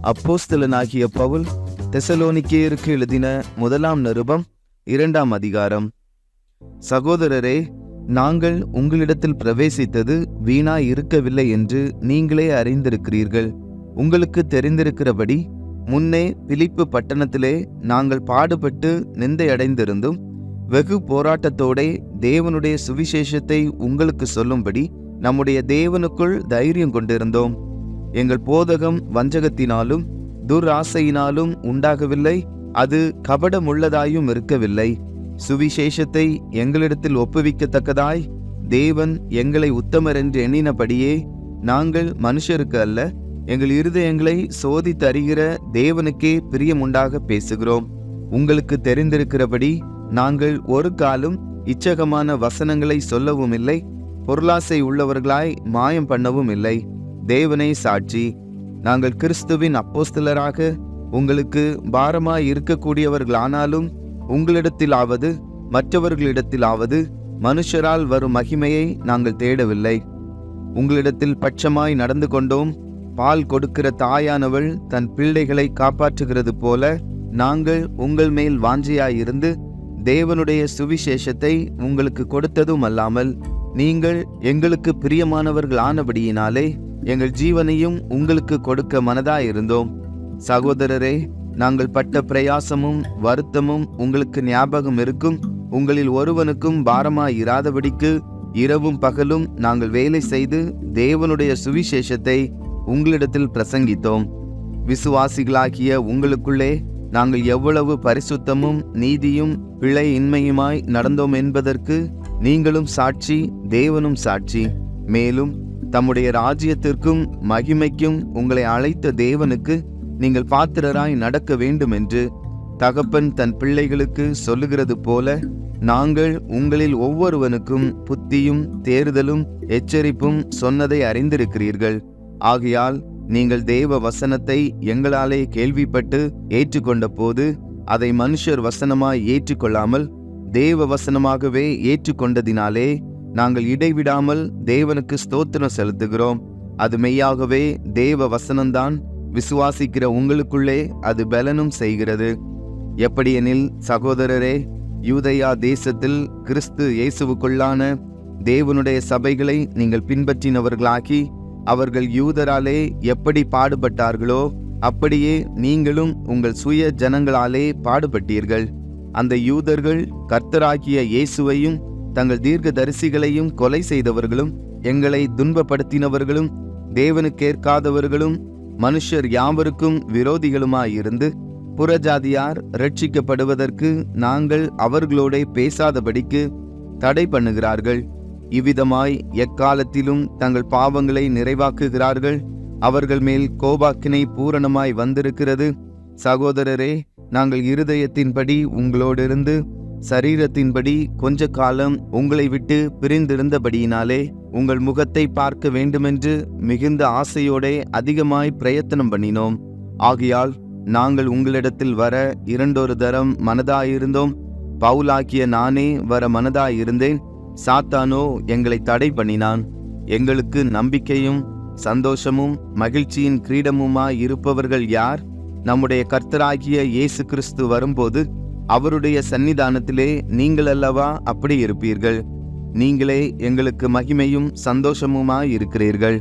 அப்போஸ்தலனாகிய பவுல் தெசலோனிக்கேயருக்கு எழுதின முதலாம் நிருபம் 2ஆம் அதிகாரம். சகோதரரே, நாங்கள் உங்களிடத்தில் பிரவேசித்தது வீணாய் இருக்கவில்லை என்று நீங்களே அறிந்திருக்கிறீர்கள். உங்களுக்கு தெரிந்திருக்கிறபடி முன்னே பிலிப்பு பட்டணத்திலே நாங்கள் பாடுபட்டு நிந்தையடைந்திருந்தும் வெகு போராட்டத்தோடே தேவனுடைய சுவிசேஷத்தை உங்களுக்கு சொல்லும்படி நம்முடைய தேவனுக்குள் தைரியம் கொண்டிருந்தோம். எங்கள் போதகம் வஞ்சகத்தினாலும் துராசையினாலும் உண்டாகவில்லை, அது கபடமுள்ளதாயும் இருக்கவில்லை. சுவிசேஷத்தை எங்களிடத்தில் ஒப்புவிக்கத்தக்கதாய் தேவன் எங்களை உத்தமர் என்று எண்ணினபடியே நாங்கள் மனுஷருக்கு அல்ல, எங்கள் இருதயங்களை சோதித்து அறிகிற தேவனுக்கே பிரியமுண்டாக பேசுகிறோம். உங்களுக்கு தெரிந்திருக்கிறபடி நாங்கள் ஒரு காலும் இச்சகமான வசனங்களை சொல்லவும் இல்லை, பொருளாசை உள்ளவர்களாய் மாயம் பண்ணவும் இல்லை. தேவனே சாட்சி, நாங்கள் கிறிஸ்துவின் அப்போஸ்தலராக உங்களுக்கு பாரமாய் இருக்கக்கூடியவர்களானாலும் உங்களிடத்திலாவது மற்றவர்களிடத்திலாவது மனுஷரால் வரும் மகிமையை நாங்கள் தேடவில்லை. உங்களிடத்தில் பட்சமாய் நடந்து கொண்டோம். பால் கொடுக்கிற தாயானவள் தன் பிள்ளைகளை காப்பாற்றுகிறது போல நாங்கள் உங்கள் மேல் வாஞ்சையாயிருந்து தேவனுடைய சுவிசேஷத்தை உங்களுக்கு கொடுத்ததும் அல்லாமல், நீங்கள் எங்களுக்கு பிரியமானவர்கள் ஆனபடியினாலே எங்கள் ஜீவனையும் உங்களுக்கு கொடுக்க மனதாயிருந்தோம். சகோதரரே, நாங்கள் பட்ட பிரயாசமும் வருத்தமும் உங்களுக்கு ஞாபகம் இருக்கும். உங்களில் ஒருவனுக்கும் பாரமாயிராதபடிக்கு இரவும் பகலும் நாங்கள் வேலை செய்து தேவனுடைய சுவிசேஷத்தை உங்களிடத்தில் பிரசங்கித்தோம். விசுவாசிகளாகிய உங்களுக்குள்ளே நாங்கள் எவ்வளவு பரிசுத்தமும் நீதியும் பிழை இன்மையுமாய் நடந்தோம் என்பதற்கு நீங்களும் சாட்சி, தேவனும் சாட்சி. மேலும் தம்முடைய ராஜ்யத்திற்கும் மகிமைக்கும் உங்களை அழைத்த தேவனுக்கு நீங்கள் பாத்திரராய் நடக்க வேண்டும் என்று தகப்பன் தன் பிள்ளைகளுக்கு சொல்லுகிறது போல நாங்கள் உங்களில் ஒவ்வொருவனுக்கும் புத்தியும் தேறுதலும் எச்சரிப்பும் சொன்னதை அறிந்திருக்கிறீர்கள். ஆகையால் நீங்கள் தேவ வசனத்தை எங்களாலே கேள்விப்பட்டு ஏற்றுக்கொண்ட போது அதை மனுஷர் வசனமாய் ஏற்றுக்கொள்ளாமல் தேவ வசனமாகவே ஏற்றுக்கொண்டதினாலே நாங்கள் இடைவிடாமல் தேவனுக்கு ஸ்தோத்திரம் செலுத்துகிறோம். அது மெய்யாகவே தேவ வசனம்தான். விசுவாசிக்கிற உங்களுக்குள்ளே அது பலனும் செய்கிறது. எப்படியெனில் சகோதரரே, யூதேயா தேசத்தில் கிறிஸ்து இயேசுவுக்குள்ளான தேவனுடைய சபைகளை நீங்கள் பின்பற்றினவர்களாக்கி அவர்கள் யூதராலே எப்படி பாடுபட்டார்களோ அப்படியே நீங்களும் உங்கள் சுய ஜனங்களாலே பாடுபட்டீர்கள். அந்த யூதர்கள் கர்த்தராகிய இயேசுவையும் தங்கள் தீர்க்கதரிசிகளையும் கொலை செய்தவர்களும், எங்களை துன்பப்படுத்தினவர்களும், தேவனுக்கேற்காதவர்களும், மனுஷர் யாவருக்கும் விரோதிகளுமாயிருந்து புறஜாதியார் ரட்சிக்கப்படுவதற்கு நாங்கள் அவர்களோட பேசாதபடிக்கு தடை பண்ணுகிறார்கள். இவ்விதமாய் எக்காலத்திலும் தங்கள் பாவங்களை நிறைவாக்குகிறார்கள். அவர்கள் மேல் கோபாக்கினை பூரணமாய் வந்திருக்கிறது. சகோதரரே, நாங்கள் இருதயத்தின்படி உங்களோடிருந்து சரீரத்தின்படி கொஞ்ச காலம் உங்களை விட்டு பிரிந்திருந்தபடியினாலே உங்கள் முகத்தை பார்க்க வேண்டுமென்று மிகுந்த ஆசையோடே அதிகமாய் பிரயத்தனம் பண்ணினோம். ஆகையால் நாங்கள் உங்களிடத்தில் வர இரண்டொரு தரம் மனதாயிருந்தோம். பவுலாகிய நானே வர மனதாயிருந்தேன். சாத்தானோ எங்களை தடை பண்ணினான். எங்களுக்கு நம்பிக்கையும் சந்தோஷமும் மகிழ்ச்சியின் கிரீடமுமாய் இருப்பவர்கள் யார்? நம்முடைய கர்த்தராகிய இயேசு கிறிஸ்து வரும்போது அவருடைய சன்னிதானத்திலே நீங்கள் அல்லவா அப்படி இருப்பீர்கள். நீங்களே எங்களுக்கு மகிமையும் சந்தோஷமுமாய் இருக்கிறீர்கள்.